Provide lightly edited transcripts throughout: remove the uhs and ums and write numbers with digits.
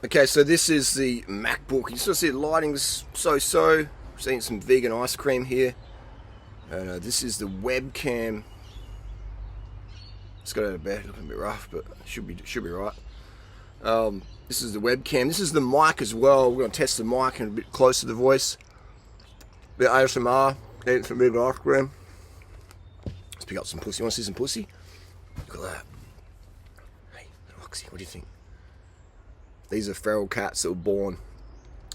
Okay, so this is the MacBook. You still see the lighting's so-so. Seeing some vegan ice cream here. And this is the webcam. It's got out of bed, looking a bit rough, but should be right. This is the webcam. This is the mic as well. We're going to test the mic and a bit closer to the voice. A bit ASMR. Eating some vegan ice cream. Let's pick up some pussy. You want to see some pussy? Look at that. Hey, Roxy, what do you think? These are feral cats that were born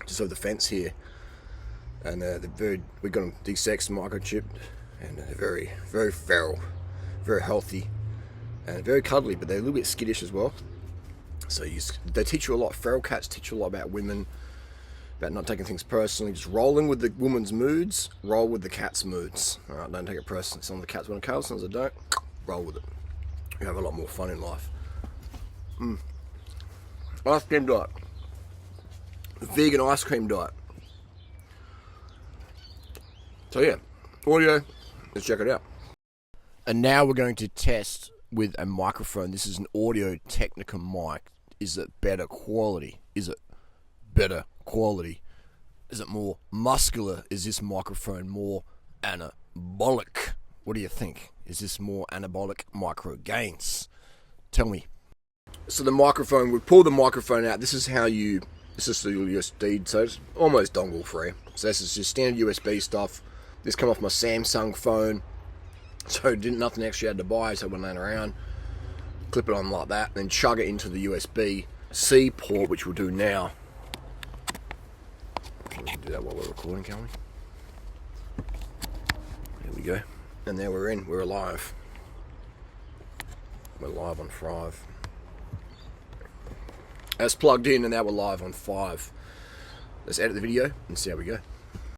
just over the fence here, and we got them de-sexed, microchipped, and they're very, very feral, very healthy, and very cuddly, but they're a little bit skittish as well. So they teach you a lot. Feral cats teach you a lot about women, about not taking things personally, just rolling with the woman's moods, roll with the cat's moods. All right, don't take it personally. Some of the cats want to cuddle, some of them don't. Roll with it. You have a lot more fun in life. Ice cream diet. Vegan ice cream diet. So yeah, audio, let's check it out. And now we're going to test with a microphone. This is an Audio Technica mic. Is it better quality? Is it better quality? Is it more muscular? Is this microphone more anabolic? What do you think? Is this more anabolic micro gains? Tell me. So the microphone, we pull the microphone out. This is the USB, so it's almost dongle free. So this is just standard USB stuff. This came off my Samsung phone, so nothing extra had to buy, so I went laying around. Clip it on like that, then chug it into the USB-C port, which we'll do now. We can do that while we're recording, can we? There we go. And there we're in. We're live. We're live on 5. That's plugged in, and now we're live on 5. Let's edit the video and see how we go.